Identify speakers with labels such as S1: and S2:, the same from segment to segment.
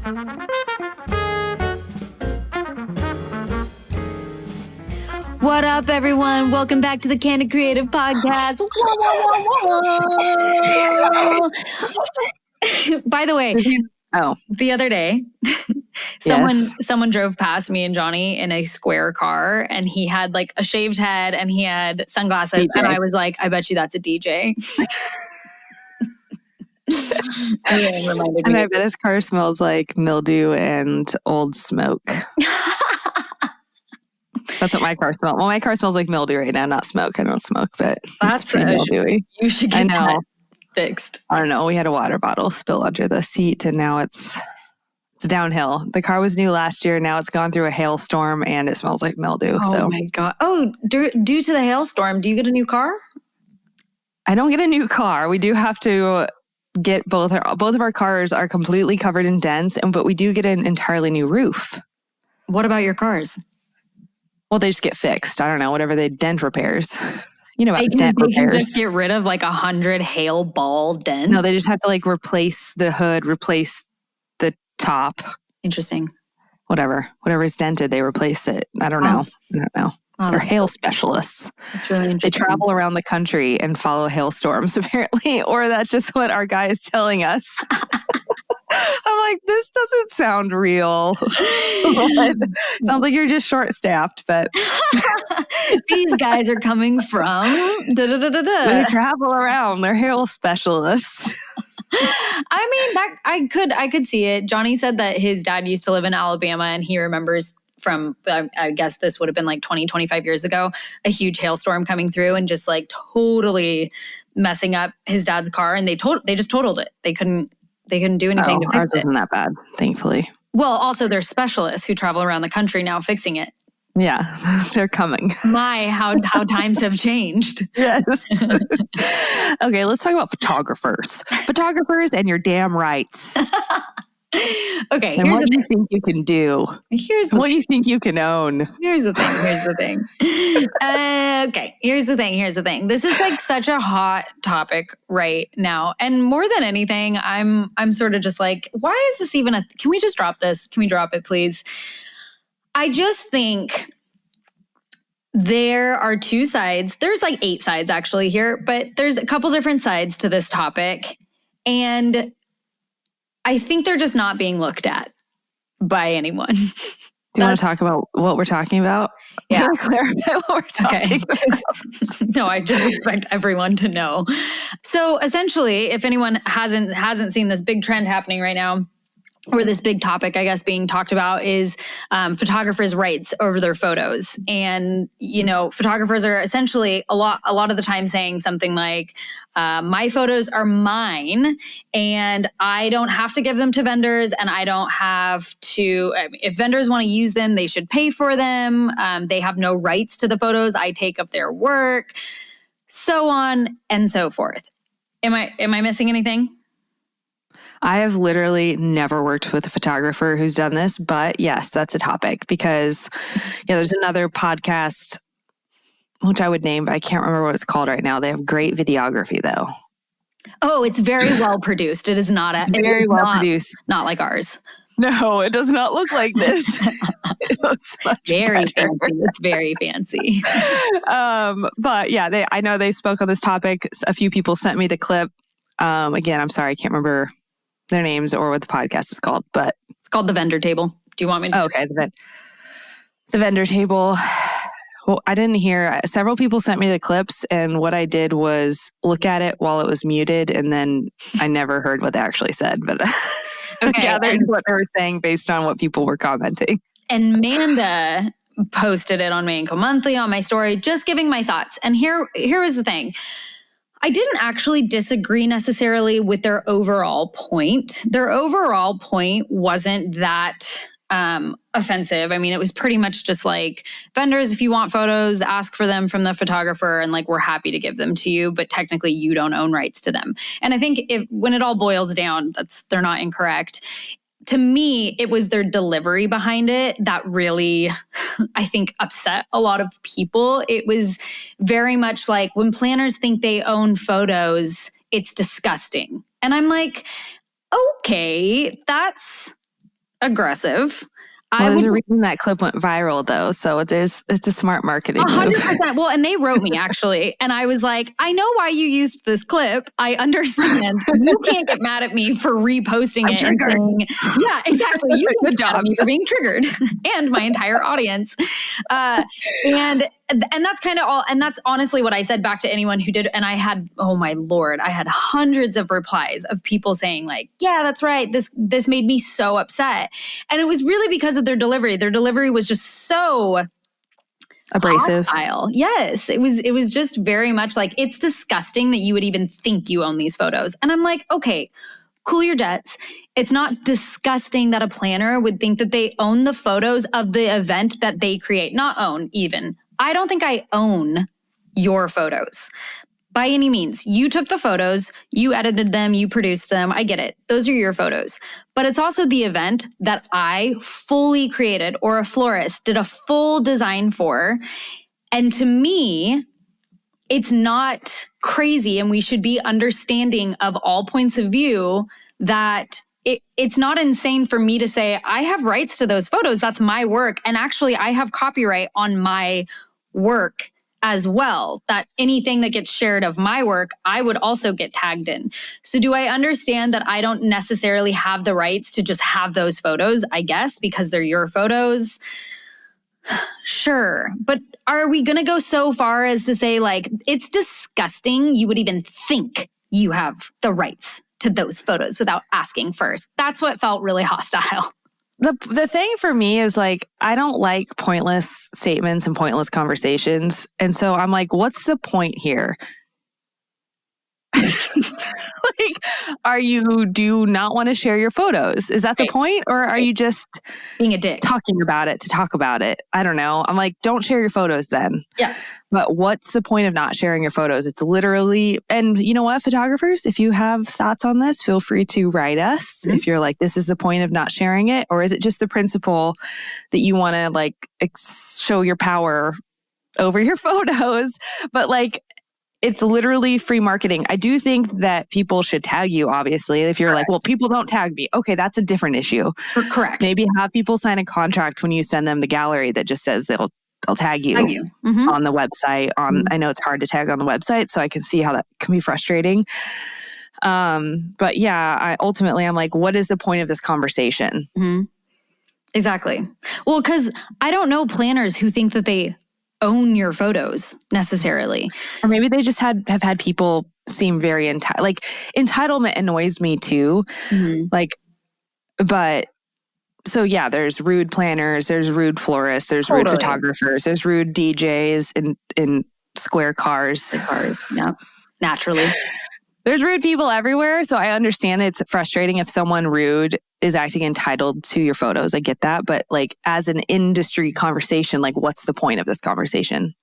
S1: What up, everyone? Welcome back to the Candid Creative Podcast. By the way, the other day, someone drove past me and Johnny in a square car, and he had like a shaved head and he had sunglasses, DJ. And I was like, I bet you that's a DJ.
S2: And I bet his car smells like mildew and old smoke. That's what my car smells. Well, my car smells like mildew right now, not smoke. I don't smoke, but
S1: that's pretty mildewy. You should get that fixed.
S2: I don't know. We had a water bottle spill under the seat, and now it's downhill. The car was new last year. Now it's gone through a hailstorm, and it smells like mildew.
S1: Oh my God. Oh, due to the hailstorm, do you get a new car?
S2: I don't get a new car. We do have to get both of our cars are completely covered in dents, but we do get an entirely new roof.
S1: What about your cars?
S2: Well, they just get fixed. I don't know, whatever they dent repairs. You know about dent repairs.
S1: They can just get rid of like 100 hail ball dents?
S2: No, they just have to like replace the hood, replace the top.
S1: Interesting.
S2: Whatever is dented, they replace it. I don't know. Oh, they're hail specialists.
S1: That's really interesting.
S2: They travel around the country and follow hailstorms, apparently, or that's just what our guy is telling us. I'm like, this doesn't sound real. Sounds like you're just short-staffed, but
S1: these guys are coming from
S2: They travel around. They're hail specialists.
S1: I mean, I could see it. Johnny said that his dad used to live in Alabama, and he remembers from, I guess this would have been like 20, 25 years ago, a huge hailstorm coming through and just like totally messing up his dad's car, and they just totaled it. They couldn't do anything to fix
S2: ours isn't that bad, thankfully.
S1: Well, also there's specialists who travel around the country now fixing it.
S2: Yeah, they're coming.
S1: My, how times have changed.
S2: Yes. Okay, let's talk about photographers. Photographers and your damn rights.
S1: Okay,
S2: and what do you think you can do? What do you think you can own?
S1: Here's the thing. Okay, here's the thing. This is like such a hot topic right now. And more than anything, I'm sort of just like, why is this even can we just drop this? Can we drop it, please? I just think there are two sides. There's like 8 sides actually here, but there's a couple different sides to this topic. And I think they're just not being looked at by anyone. Do
S2: you want to talk about what we're talking about?
S1: Yeah.
S2: To clarify what we're talking about.
S1: No, I just expect everyone to know. So essentially, if anyone hasn't seen this big trend happening right now, or this big topic, I guess, being talked about is photographers' rights over their photos. And, photographers are essentially a lot of the time saying something like, my photos are mine and I don't have to give them to vendors, and I don't have to, if vendors want to use them, they should pay for them. They have no rights to the photos. I take up their work, so on and so forth. Am I missing anything?
S2: I have literally never worked with a photographer who's done this, but yes, that's a topic because there's another podcast, which I would name, but I can't remember what it's called right now. They have great videography though.
S1: Oh, it's very well produced. It is not
S2: very well produced.
S1: Not like ours.
S2: No, it does not look like this. It looks much
S1: very
S2: better.
S1: fancy. It's very fancy.
S2: But yeah, I know they spoke on this topic. A few people sent me the clip. Again, I'm sorry, I can't remember their names or what the podcast is called, but
S1: it's called The Vendor Table. Do you want me to?
S2: Oh, okay. The Vendor Table. Well, I didn't hear. Several people sent me the clips, and what I did was look at it while it was muted, and then I never heard what they actually said, but I gathered what they were saying based on what people were commenting.
S1: And Manda posted it on Manco Monthly on my story, just giving my thoughts. And here is the thing. I didn't actually disagree necessarily with their overall point. Their overall point wasn't that offensive. I mean, it was pretty much just like, vendors, if you want photos, ask for them from the photographer, and like, we're happy to give them to you, but technically you don't own rights to them. And I think when it all boils down, they're not incorrect. To me, it was their delivery behind it that really, I think, upset a lot of people. It was very much like, when planners think they own photos, it's disgusting. And I'm like, okay, that's aggressive.
S2: Well, there's a reason that clip went viral, though. So it's a smart marketing move.
S1: 100%. Well, and they wrote me actually. And I was like, I know why you used this clip. I understand. You can't get mad at me for reposting it.
S2: Triggered.
S1: And saying, yeah, exactly. You can
S2: Good
S1: get mad
S2: job.
S1: at me for being triggered and my entire audience. And that's kind of all. And that's honestly what I said back to anyone who did. And I had, oh my Lord, I had hundreds of replies of people saying like, yeah, that's right. This made me so upset. And it was really because of their delivery. Their delivery was just so
S2: abrasive.
S1: hostile. Yes. It was just very much like, it's disgusting that you would even think you own these photos. And I'm like, okay, cool your jets. It's not disgusting that a planner would think that they own the photos of the event that they create. Not own even. I don't think I own your photos by any means. You took the photos, you edited them, you produced them. I get it. Those are your photos. But it's also the event that I fully created or a florist did a full design for. And to me, it's not crazy, and we should be understanding of all points of view that it's not insane for me to say, I have rights to those photos. That's my work. And actually, I have copyright on my work as well, that anything that gets shared of my work, I would also get tagged in. So do I understand that I don't necessarily have the rights to just have those photos, I guess, because they're your photos? Sure. But are we going to go so far as to say, like, it's disgusting you would even think you have the rights to those photos without asking first? That's what felt really hostile.
S2: The thing for me is like, I don't like pointless statements and pointless conversations. And so I'm like, what's the point here? Like, do you not want to share your photos? Is that the point? Or are you just
S1: being a dick?
S2: Talking about it to talk about it? I don't know. I'm like, don't share your photos then.
S1: Yeah.
S2: But what's the point of not sharing your photos? It's literally, and you know what, photographers, if you have thoughts on this, feel free to write us. Mm-hmm. If you're like, this is the point of not sharing it, or is it just the principle that you want to like show your power over your photos? But like, it's literally free marketing. I do think that people should tag you, obviously. If you're like, well, people don't tag me. Okay, that's a different issue.
S1: Correct.
S2: Maybe have people sign a contract when you send them the gallery that just says they'll tag you, mm-hmm. on the website. Mm-hmm. I know it's hard to tag on the website, so I can see how that can be frustrating. But yeah, ultimately, I'm like, what is the point of this conversation?
S1: Mm-hmm. Exactly. Well, because I don't know planners who think that they own your photos necessarily.
S2: Or maybe they just have had people seem very like entitlement annoys me too. Mm-hmm. Like, but so yeah, there's rude planners, there's rude florists, there's rude photographers, there's rude DJs in square cars.
S1: Yeah, naturally.
S2: There's rude people everywhere. So I understand it's frustrating if someone rude is acting entitled to your photos. I get that. But like as an industry conversation, like what's the point of this conversation?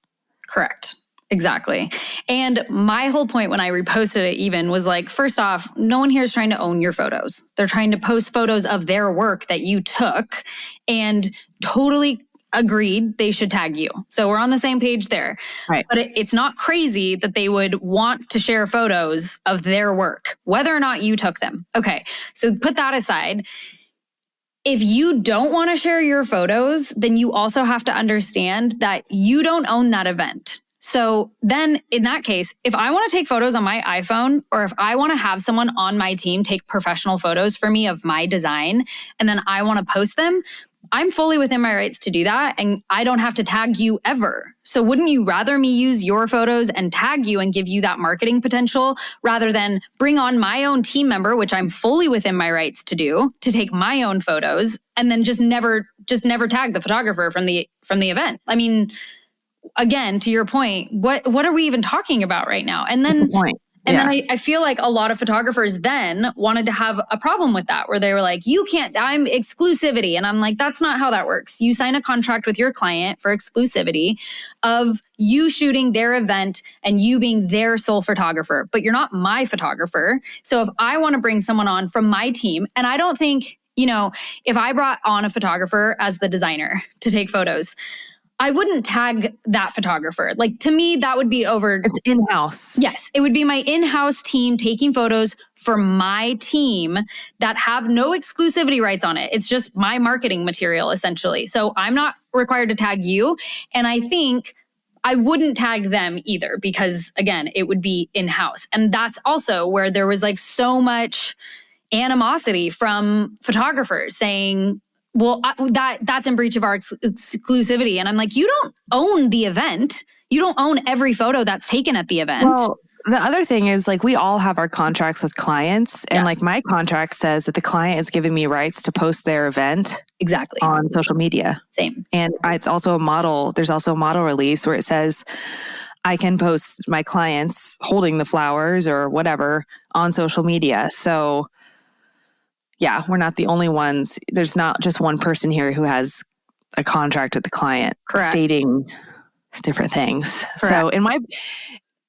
S1: Correct. Exactly. And my whole point when I reposted it even was like, first off, no one here is trying to own your photos. They're trying to post photos of their work that you took, and totally agreed they should tag you. So we're on the same page there.
S2: Right.
S1: But it's not crazy that they would want to share photos of their work, whether or not you took them. Okay. So put that aside. If you don't want to share your photos, then you also have to understand that you don't own that event. So then in that case, if I want to take photos on my iPhone, or if I want to have someone on my team take professional photos for me of my design, and then I want to post them, I'm fully within my rights to do that, and I don't have to tag you ever. So wouldn't you rather me use your photos and tag you and give you that marketing potential rather than bring on my own team member, which I'm fully within my rights to do, to take my own photos and then just never tag the photographer from the event? I mean, again, to your point, what are we even talking about right now? And then then I feel like a lot of photographers then wanted to have a problem with that, where they were like, you can't, I'm exclusivity. And I'm like, that's not how that works. You sign a contract with your client for exclusivity of you shooting their event and you being their sole photographer, but you're not my photographer. So if I want to bring someone on from my team, and I don't think, if I brought on a photographer as the designer to take photos, I wouldn't tag that photographer. Like, to me, that would be over.
S2: It's in-house.
S1: Yes, it would be my in-house team taking photos for my team that have no exclusivity rights on it. It's just my marketing material, essentially. So I'm not required to tag you. And I think I wouldn't tag them either because, again, it would be in-house. And that's also where there was like so much animosity from photographers saying, well, that's in breach of our exclusivity. And I'm like, you don't own the event. You don't own every photo that's taken at the event.
S2: Well, the other thing is like we all have our contracts with clients. And like my contract says that the client is giving me rights to post their event
S1: exactly
S2: on social media.
S1: Same.
S2: And it's also a model. There's also a model release where it says I can post my clients holding the flowers or whatever on social media. So yeah, we're not the only ones. There's not just one person here who has a contract with the client stating different things. Correct. So in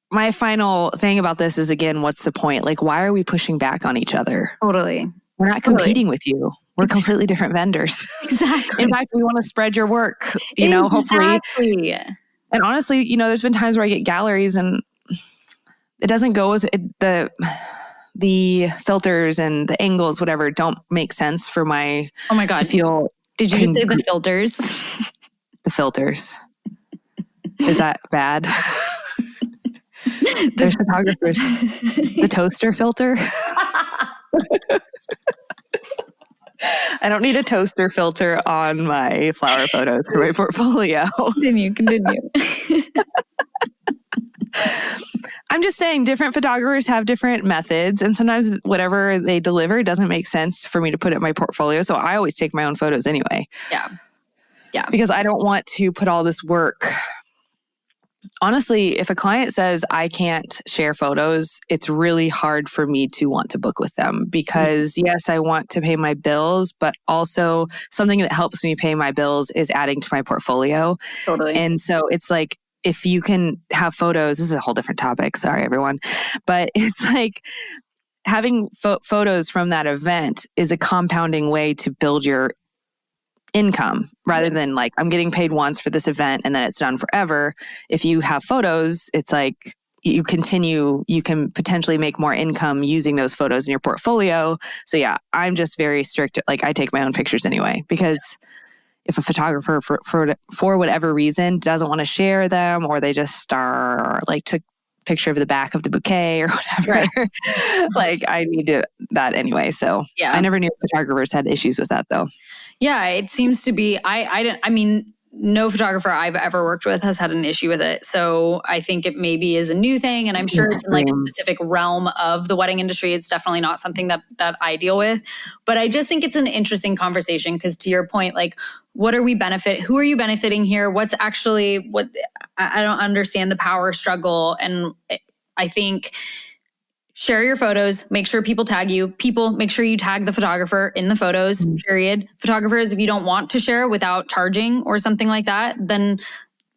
S2: my final thing about this is, again, what's the point? Like, why are we pushing back on each other?
S1: Totally.
S2: We're not competing with you. We're completely different vendors.
S1: Exactly.
S2: In fact, we want to spread your work, you know, hopefully. And honestly, you know, there's been times where I get galleries and it doesn't go with it, the filters and the angles, whatever, don't make sense for my,
S1: oh my God,
S2: to feel.
S1: Did you just say the filters?
S2: The filters. Is that bad? There's photographers. The toaster filter. I don't need a toaster filter on my flower photos for my portfolio.
S1: Continue.
S2: I'm just saying different photographers have different methods, and sometimes whatever they deliver doesn't make sense for me to put in my portfolio. So I always take my own photos anyway.
S1: Yeah.
S2: Because I don't want to put all this work. Honestly, if a client says I can't share photos, it's really hard for me to want to book with them because yes, I want to pay my bills, but also something that helps me pay my bills is adding to my portfolio.
S1: Totally.
S2: And so it's like, if you can have photos, this is a whole different topic. Sorry, everyone. But it's like having photos from that event is a compounding way to build your income rather than like, I'm getting paid once for this event and then it's done forever. If you have photos, it's like you can potentially make more income using those photos in your portfolio. So yeah, I'm just very strict. Like I take my own pictures anyway, because if a photographer for whatever reason doesn't want to share them, or they just took a picture of the back of the bouquet or whatever, like I need that anyway. So yeah. I never knew photographers had issues with that though.
S1: Yeah, it seems to be, I mean, no photographer I've ever worked with has had an issue with it. So I think it maybe is a new thing. And I'm sure it's in like a specific realm of the wedding industry. It's definitely not something that I deal with. But I just think it's an interesting conversation because to your point, like, who are you benefiting here? What's actually, I don't understand the power struggle. And I think share your photos, make sure people tag you. Make sure you tag the photographer in the photos, period. Photographers, if you don't want to share without charging or something like that, then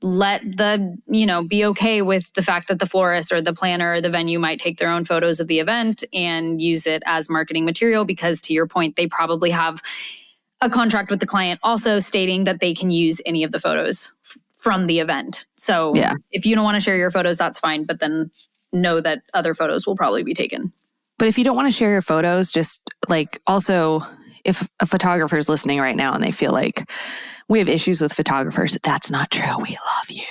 S1: be okay with the fact that the florist or the planner or the venue might take their own photos of the event and use it as marketing material because to your point, they probably have a contract with the client also stating that they can use any of the photos from the event. So if you don't want to share your photos, that's fine. But then know that other photos will probably be taken.
S2: But if you don't want to share your photos, just like also if a photographer is listening right now and they feel like we have issues with photographers, that's not true. We love you.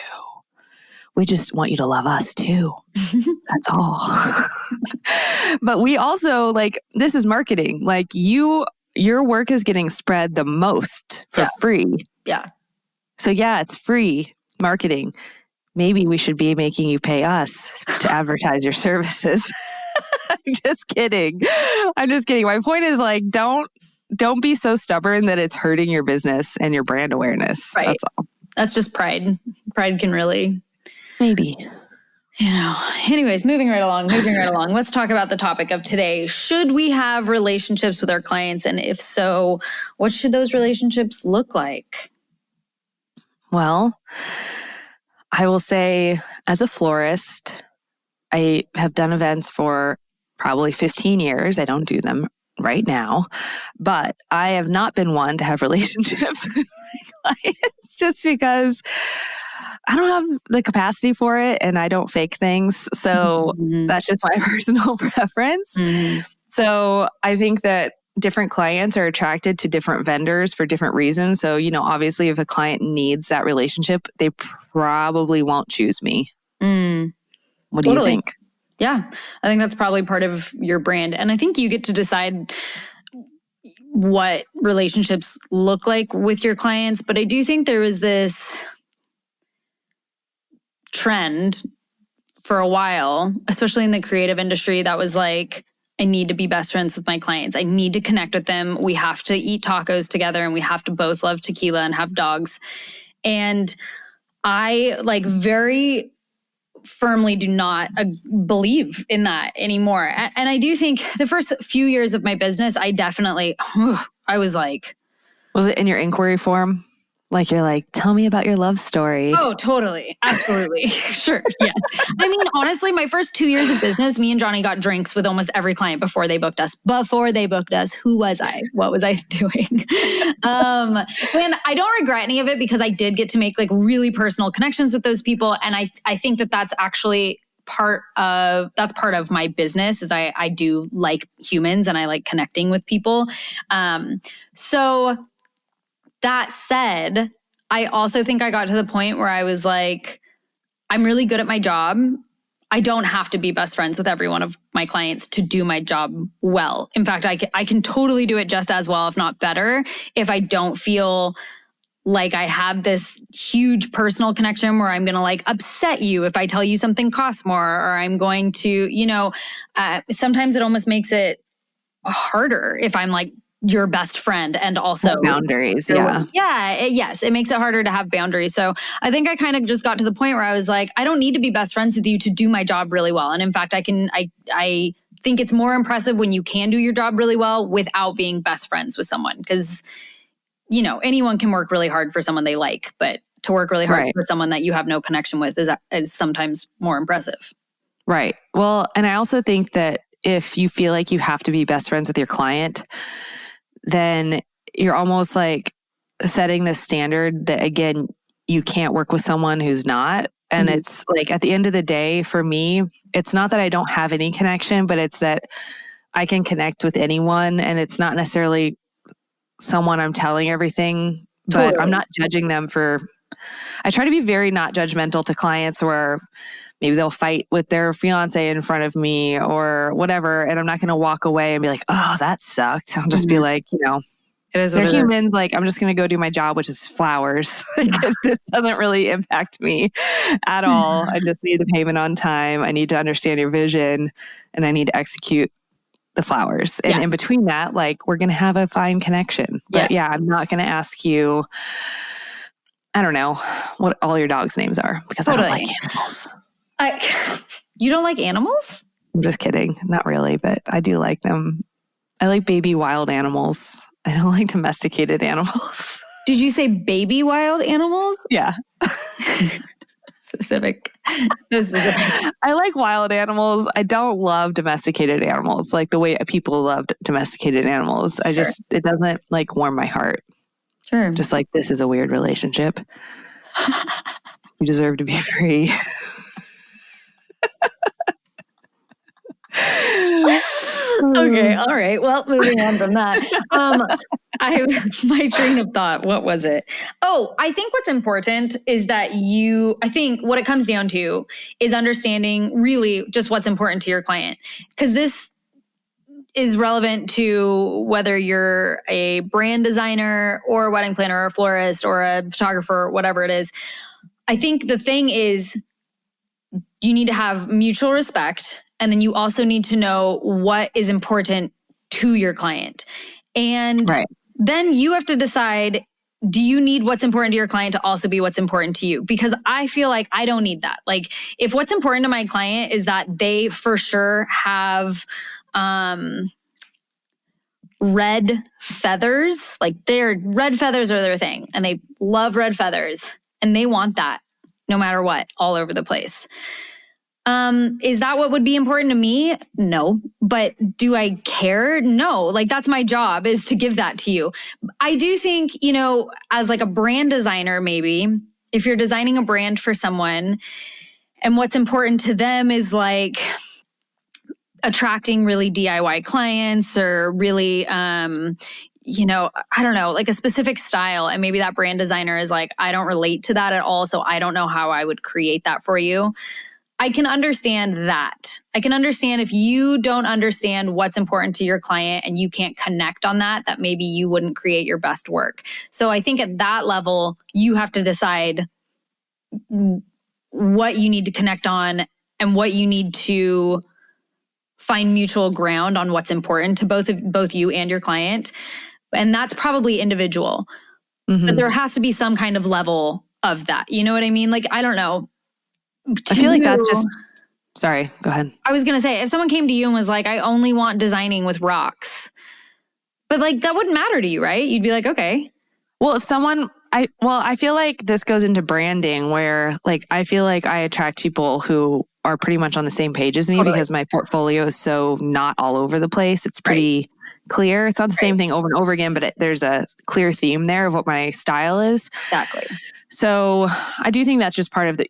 S2: We just want you to love us too. That's all. But we also this is marketing. Like your work is getting spread the most for free.
S1: Yeah. So
S2: yeah, it's free marketing. Maybe we should be making you pay us to advertise your services. I'm just kidding. My point is don't be so stubborn that it's hurting your business and your brand awareness.
S1: Right.
S2: That's all.
S1: That's just pride. Pride can really...
S2: Maybe.
S1: Anyways, moving right along. Let's talk about the topic of today. Should we have relationships with our clients? And if so, what should those relationships look like?
S2: Well, I will say as a florist, I have done events for probably 15 years. I don't do them right now, but I have not been one to have relationships with my clients just because I don't have the capacity for it and I don't fake things. So that's just my personal preference. So I think that different clients are attracted to different vendors for different reasons. So, obviously if a client needs that relationship, they probably won't choose me. What do you think?
S1: Yeah, I think that's probably part of your brand. And I think you get to decide what relationships look like with your clients. But I do think there was this trend for a while, especially in the creative industry, that was like, I need to be best friends with my clients. I need to connect with them. We have to eat tacos together and we have to both love tequila and have dogs. And I very firmly do not believe in that anymore. And I do think the first few years of my business, I definitely, I was like...
S2: Was it in your inquiry form? Like you're like, tell me about your love story.
S1: Oh, totally. Absolutely. Sure. Yes. I mean, honestly, my first 2 years of business, me and Johnny got drinks with almost every client before they booked us. Who was I? What was I doing? And I don't regret any of it because I did get to make really personal connections with those people. And I think that that's actually part of my business is I do like humans and I like connecting with people. So that said, I also think I got to the point where I was like, I'm really good at my job. I don't have to be best friends with every one of my clients to do my job well. In fact, I can totally do it just as well, if not better, if I don't feel like I have this huge personal connection where I'm going to upset you if I tell you something costs more, or I'm going to, sometimes it almost makes it harder if I'm your best friend and also
S2: boundaries.
S1: Yes, it makes it harder to have boundaries. So I think I kind of just got to the point where I was like, I don't need to be best friends with you to do my job really well. And in fact, I think it's more impressive when you can do your job really well without being best friends with someone. Because, anyone can work really hard for someone they like, but to work really hard for someone that you have no connection with is sometimes more impressive.
S2: Right. Well, and I also think that if you feel like you have to be best friends with your client, then you're almost setting the standard that, again, you can't work with someone who's not. And it's at the end of the day, for me, it's not that I don't have any connection, but it's that I can connect with anyone. And it's not necessarily someone I'm telling everything, but I'm not judging them I try to be very not judgmental to clients where maybe they'll fight with their fiance in front of me or whatever. And I'm not going to walk away and be like, oh, that sucked. I'll just be like, they're humans. I'm just going to go do my job, which is flowers. This doesn't really impact me at all. I just need the payment on time. I need to understand your vision and I need to execute the flowers. And in between that, we're going to have a fine connection. But I'm not going to ask you, I don't know what all your dogs' names are because I don't like animals.
S1: You don't like animals?
S2: I'm just kidding. Not really, but I do like them. I like baby wild animals. I don't like domesticated animals.
S1: Did you say baby wild animals?
S2: Yeah.
S1: Specific.
S2: I like wild animals. I don't love domesticated animals like the way people love domesticated animals. It doesn't warm my heart.
S1: Sure.
S2: Just this is a weird relationship. You deserve to be free.
S1: Okay. All right. Well, moving on from that. My train of thought, what was it? Oh, I think what's important is that I think what it comes down to is understanding really just what's important to your client. Because this is relevant to whether you're a brand designer or a wedding planner or a florist or a photographer or whatever it is. I think the thing is you need to have mutual respect. And then you also need to know what is important to your client. And then you have to decide, do you need what's important to your client to also be what's important to you? Because I feel like I don't need that. If what's important to my client is that they for sure have red feathers, their red feathers are their thing and they love red feathers and they want that no matter what, all over the place. Is that what would be important to me? No. But do I care? No. Like that's my job, is to give that to you. I do think, as like a brand designer, maybe if you're designing a brand for someone and what's important to them is like attracting really DIY clients or really, I don't know, like a specific style. And maybe that brand designer is like, I don't relate to that at all. So I don't know how I would create that for you. I can understand that. I can understand if you don't understand what's important to your client and you can't connect on that maybe you wouldn't create your best work. So I think at that level, you have to decide what you need to connect on and what you need to find mutual ground on what's important to both you and your client. And that's probably individual. Mm-hmm. But there has to be some kind of level of that. You know what I mean? Like, I don't know.
S2: I feel like that's just, sorry, go ahead.
S1: I was going to say, if someone came to you and was like, I only want designing with rocks, but like, that wouldn't matter to you, right? You'd be like, okay.
S2: Well, if someone, I feel like this goes into branding where like, I feel like I attract people who are pretty much on the same page as me because my portfolio is so not all over the place. It's pretty clear. It's not the same thing over and over again, but there's a clear theme there of what my style is.
S1: Exactly.
S2: So I do think that's just part of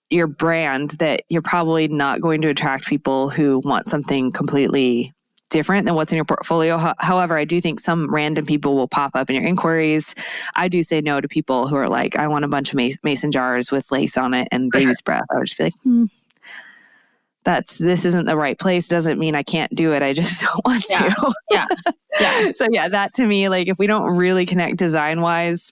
S2: your brand, that you're probably not going to attract people who want something completely different than what's in your portfolio. However, I do think some random people will pop up in your inquiries. I do say no to people who are like, I want a bunch of mason jars with lace on it and baby's breath. I would just be like, this isn't the right place. Doesn't mean I can't do it. I just don't want to. Yeah. So yeah, that to me, like if we don't really connect design wise,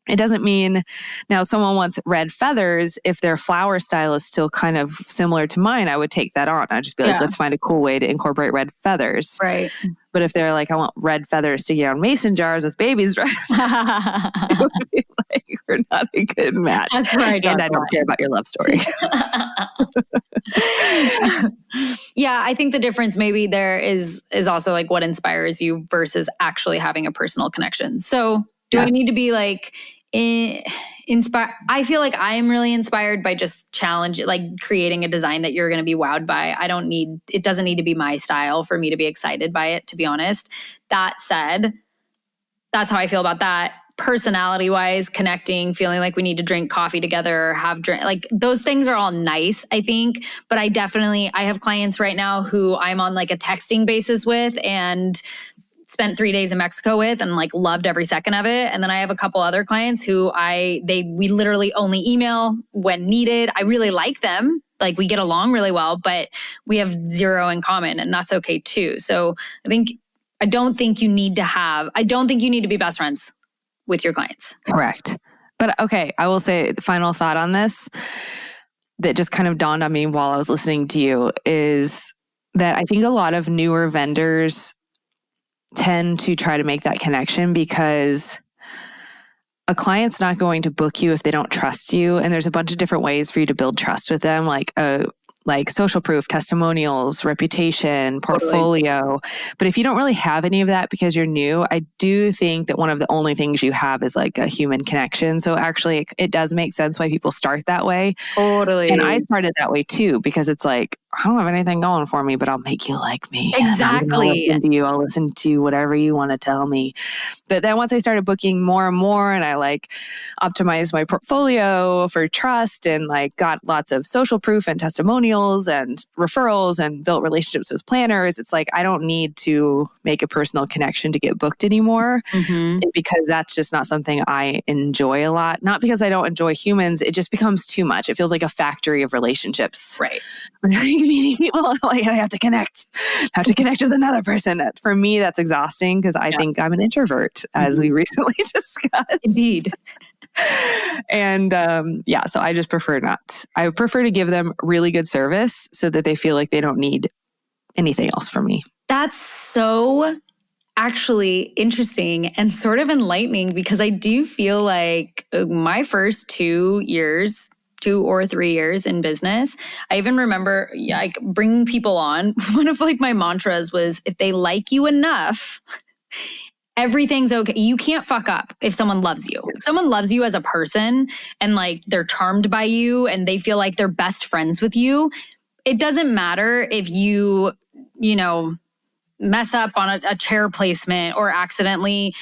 S2: it doesn't mean now if someone wants red feathers, if their flower style is still kind of similar to mine, I would take that on. I'd just be like, let's find a cool way to incorporate red feathers.
S1: Right.
S2: But if they're like, I want red feathers sticking out mason jars with babies, it would be like, we're not a good match.
S1: That's right.
S2: And I don't care about your love story.
S1: Yeah, I think the difference maybe there is also like what inspires you versus actually having a personal connection. So do I need to be like inspired? I feel like I am really inspired by just creating a design that you're going to be wowed by. It doesn't need to be my style for me to be excited by it, to be honest. That said, that's how I feel about that. Personality wise, connecting, feeling like we need to drink coffee together, like those things are all nice, I think. But I have clients right now who I'm on like a texting basis with and spent 3 days in Mexico with and like loved every second of it. And then I have a couple other clients who we literally only email when needed. I really like them. Like we get along really well, but we have zero in common and that's okay too. So I don't think you need to be best friends with your clients.
S2: Correct. But okay, I will say the final thought on this that just kind of dawned on me while I was listening to you is that I think a lot of newer vendors tend to try to make that connection because a client's not going to book you if they don't trust you. And there's a bunch of different ways for you to build trust with them, like social proof, testimonials, reputation, portfolio. Totally. But if you don't really have any of that because you're new, I do think that one of the only things you have is like a human connection. So actually it does make sense why people start that way.
S1: Totally.
S2: And I started that way too, because it's like, I don't have anything going for me, but I'll make you like me.
S1: Exactly.
S2: I'll listen to whatever you want to tell me. But then once I started booking more and more and I like optimized my portfolio for trust and like got lots of social proof and testimonials and referrals and built relationships with planners, it's like, I don't need to make a personal connection to get booked anymore because that's just not something I enjoy a lot. Not because I don't enjoy humans. It just becomes too much. It feels like a factory of relationships.
S1: Right.
S2: Meeting people, like I have to connect with another person. For me, that's exhausting because I think I'm an introvert, as we recently discussed.
S1: Indeed.
S2: And so I just prefer not. I prefer to give them really good service so that they feel like they don't need anything else from me. That's
S1: so actually interesting and sort of enlightening because I do feel like my first 2 or 3 years in business, I even remember like bringing people on. One of like my mantras was, if they like you enough everything's okay. You can't fuck up if someone loves you. If someone loves you as a person and like they're charmed by you and they feel like they're best friends with you, it doesn't matter if you know, mess up on a chair placement or accidentally,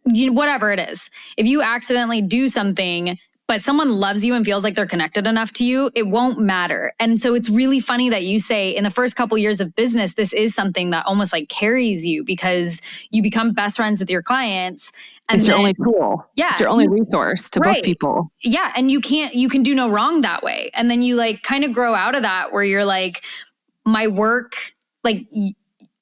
S1: whatever it is. If you accidentally do something, but someone loves you and feels like they're connected enough to you, it won't matter. And so it's really funny that you say in the first couple years of business, this is something that almost like carries you because you become best friends with your clients. And
S2: it's your only tool.
S1: Yeah.
S2: It's your only resource to book people.
S1: Yeah. And you can do no wrong that way. And then you like kind of grow out of that where you're like, my work, like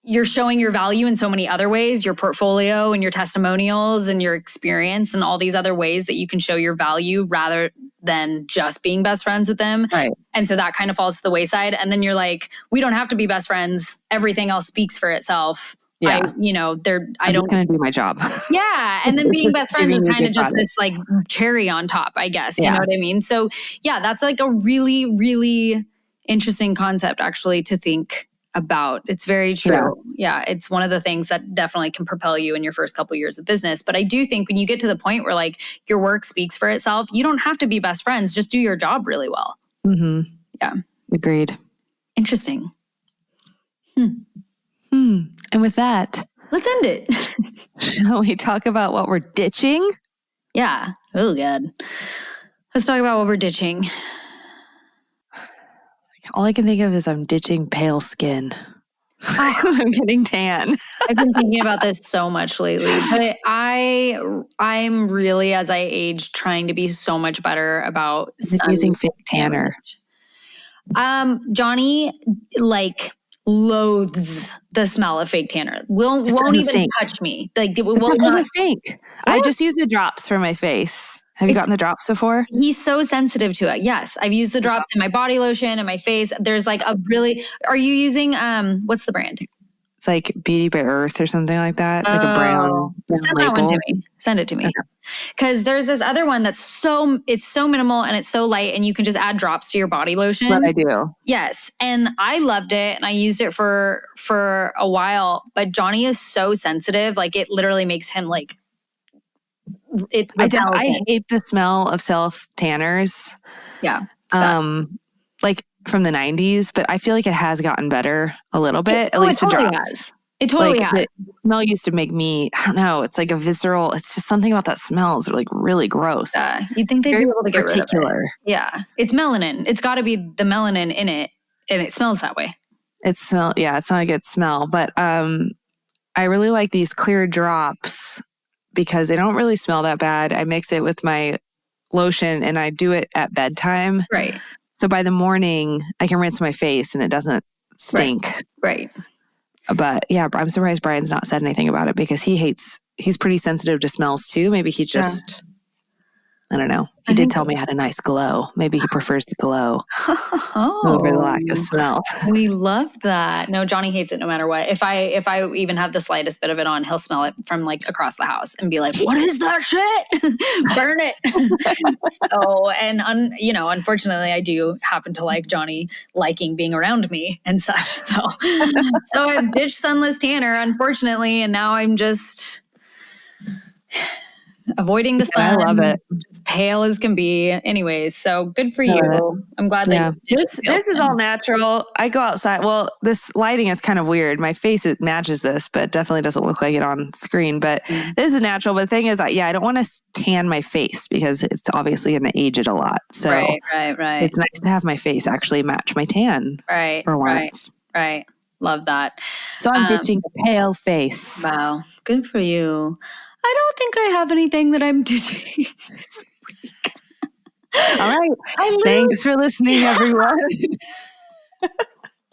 S1: you're showing your value in so many other ways, your portfolio and your testimonials and your experience and all these other ways that you can show your value rather than just being best friends with them.
S2: Right.
S1: And so that kind of falls to the wayside. And then you're like, we don't have to be best friends. Everything else speaks for itself.
S2: Yeah.
S1: I'm
S2: just going to do my job.
S1: Yeah. And then being best friends is kind of just this like cherry on top, I guess. You know what I mean? So yeah, that's like a really, really interesting concept actually to think about. It's very true. Yeah. It's one of the things that definitely can propel you in your first couple of years of business. But I do think when you get to the point where like your work speaks for itself, you don't have to be best friends. Just do your job really well.
S2: Mm-hmm.
S1: Yeah.
S2: Agreed.
S1: Interesting.
S2: And with that,
S1: let's end it.
S2: Shall we talk about what we're ditching?
S1: Yeah. Oh, God. Let's talk about what we're ditching.
S2: All I can think of is I'm ditching pale skin. I'm getting tan.
S1: I've been thinking about this so much lately, but I'm really, as I age, trying to be so much better about
S2: using fake tanner.
S1: Johnny like loathes the smell of fake tanner. Won't even touch me. Like it
S2: doesn't stink. What? I just use the drops for my face. Have you gotten the drops before? He's
S1: so sensitive to it. Yes. I've used the drops in my body lotion and my face. There's like are you using, what's the brand?
S2: It's like Beauty by Earth or something like that. It's like a brown
S1: Send
S2: label.
S1: that one to me. Send it to me. Because there's this other one that's so minimal and it's so light and you can just add drops to your body lotion.
S2: What I do.
S1: Yes. And I loved it and I used it for a while, but Johnny is so sensitive. Like it literally makes him like,
S2: I hate the smell of self tanners.
S1: Yeah.
S2: Like from the 90s, but I feel like it has gotten better a little bit. At least the drops.
S1: It totally has.
S2: The smell used to make me, I don't know, it's like a visceral, it's just something about that smell is like really gross.
S1: You'd think they'd be able to get
S2: particular.
S1: Rid of it. Yeah. It's melanin. It's got to be the melanin in it and it smells that way.
S2: It's not a good smell, but I really like these clear drops because they don't really smell that bad. I mix it with my lotion and I do it at bedtime.
S1: Right.
S2: So by the morning, I can rinse my face and it doesn't stink.
S1: Right.
S2: But yeah, I'm surprised Brian's not said anything about it because he's pretty sensitive to smells too. Maybe he just, I don't know. He did tell me I had a nice glow. Maybe he prefers the glow over the lack of smell.
S1: We love that. No, Johnny hates it no matter what. If I even have the slightest bit of it on, he'll smell it from like across the house and be like, "What is that shit? Burn it." So, and unfortunately, I do happen to like Johnny liking being around me and such. So I've ditched sunless tanner, unfortunately, and now I'm just avoiding the sun.
S2: I love it.
S1: As pale as can be. Anyways, so good for you. I'm glad that
S2: this is all natural. I go outside. Well, this lighting is kind of weird. My face, it matches this, but it definitely doesn't look like it on screen. But this is natural. But the thing is, I don't want to tan my face because it's obviously going to age it a lot. So
S1: right.
S2: It's nice to have my face actually match my tan.
S1: Right.
S2: For once.
S1: Right. Love that.
S2: So I'm ditching a pale face.
S1: Wow. Good for you. I don't think I have anything that I'm ditching this week.
S2: All right. Thanks for listening, everyone.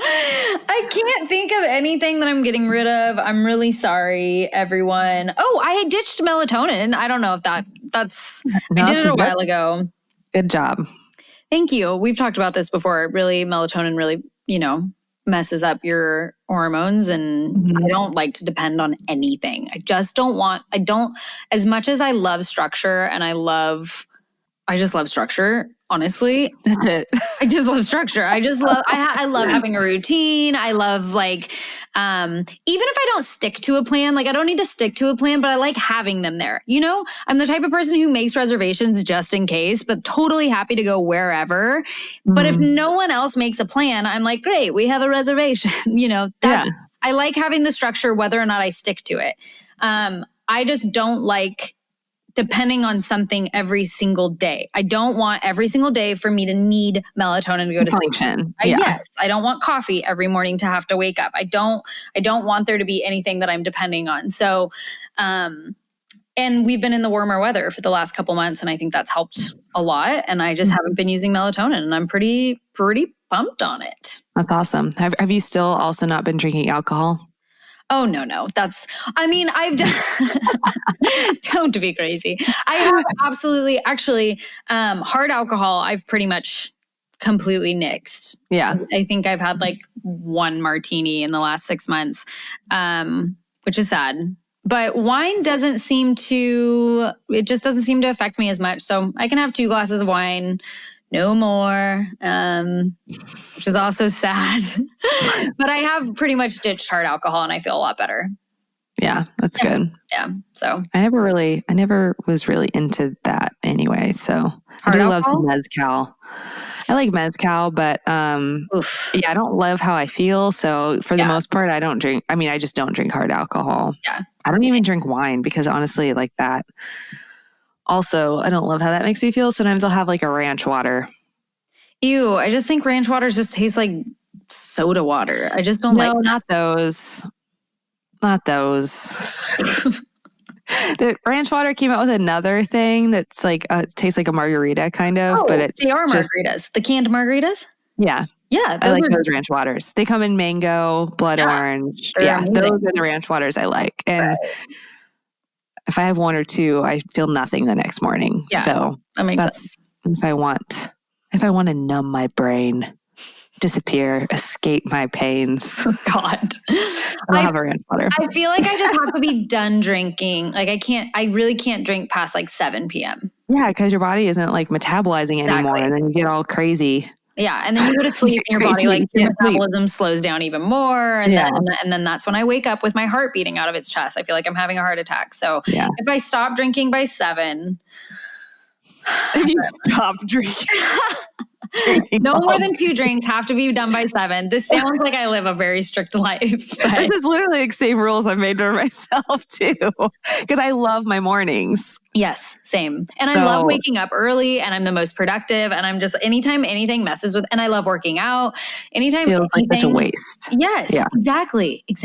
S1: I can't think of anything that I'm getting rid of. I'm really sorry, everyone. Oh, I ditched melatonin. I don't know if that's... I did it a while ago.
S2: Good job.
S1: Thank you. We've talked about this before. Melatonin really, messes up your hormones and I don't like to depend on anything. As much as I love structure and I just love structure, honestly.
S2: That's it.
S1: I just love structure. I just love, I love having a routine. I love like, even if I don't stick to a plan, like I don't need to stick to a plan, but I like having them there. You know, I'm the type of person who makes reservations just in case, but totally happy to go wherever. But if no one else makes a plan, I'm like, great, we have a reservation. You know, I like having the structure, whether or not I stick to it. I just don't like depending on something every single day. I don't want every single day for me to need melatonin to go to sleep. Yes, I don't want coffee every morning to have to wake up. I don't want there to be anything that I'm depending on. So, and we've been in the warmer weather for the last couple months, and I think that's helped a lot. And I just haven't been using melatonin, and I'm pretty pumped on it.
S2: That's awesome. Have you still also not been drinking alcohol?
S1: Oh, no. I've done, don't be crazy. I have absolutely, actually, hard alcohol, I've pretty much completely nixed.
S2: Yeah.
S1: I think I've had like one martini in the last 6 months, which is sad. But wine doesn't seem to affect me as much. So I can have 2 glasses of wine, no more, which is also sad. But I have pretty much ditched hard alcohol and I feel a lot better.
S2: Yeah, that's good.
S1: Yeah. So
S2: I never was really into that anyway. So I do love some mezcal. I like mezcal, but I don't love how I feel. So for the most part, I don't drink. I mean, I just don't drink hard alcohol.
S1: Yeah.
S2: I don't even drink wine because honestly, like that. Also, I don't love how that makes me feel. Sometimes I'll have like a ranch water. Ew,
S1: I just think ranch waters just taste like soda water. I just don't like that.
S2: Not those. Not those. The ranch water came out with another thing that's like, it tastes like a margarita kind of, but
S1: they are margaritas. The canned margaritas?
S2: Yeah.
S1: Yeah.
S2: I like those ranch waters. They come in mango, blood orange. Yeah, amazing. Those are the ranch waters I like. And if I have 1 or 2, I feel nothing the next morning.
S1: Yeah,
S2: so
S1: that makes sense.
S2: If I want to numb my brain, disappear, escape my pains.
S1: God.
S2: I'll have a ranch water.
S1: I feel like I just have to be done drinking. Like I really can't drink past like 7 p.m.
S2: Yeah, because your body isn't like metabolizing anymore. And then you get all crazy.
S1: Yeah. And then you go to sleep and your body, like your metabolism slows down even more. And then that's when I wake up with my heart beating out of its chest. I feel like I'm having a heart attack. So if I stop drinking by 7.
S2: If you stop drinking.
S1: No more than 2 drinks have to be done by 7. This sounds like I live a very strict life.
S2: This is literally the same rules I've made for myself too. Because I love my mornings.
S1: Yes, same. And I love waking up early and I'm the most productive. And I'm just, anytime anything messes with, and I love working out. Anytime
S2: feels like such a waste.
S1: Yes, exactly. It's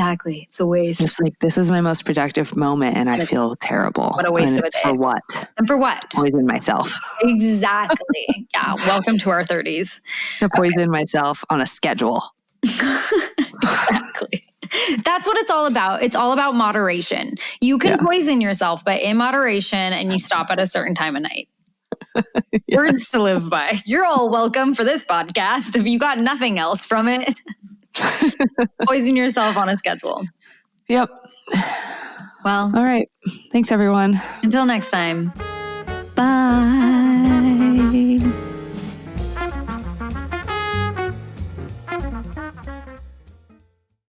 S1: a waste.
S2: It's like, this is my most productive moment and I feel terrible.
S1: What a waste of a day.
S2: For what?
S1: And for what?
S2: Poison myself.
S1: Exactly. Yeah. Welcome to our 30s.
S2: To poison myself on a schedule.
S1: Exactly. That's what it's all about. It's all about moderation. You can poison yourself, but in moderation, and you stop at a certain time of night. Words to live by. You're all welcome for this podcast. If you got nothing else from it, poison yourself on a schedule.
S2: Yep.
S1: Well,
S2: all right. Thanks, everyone.
S1: Until next time. Bye.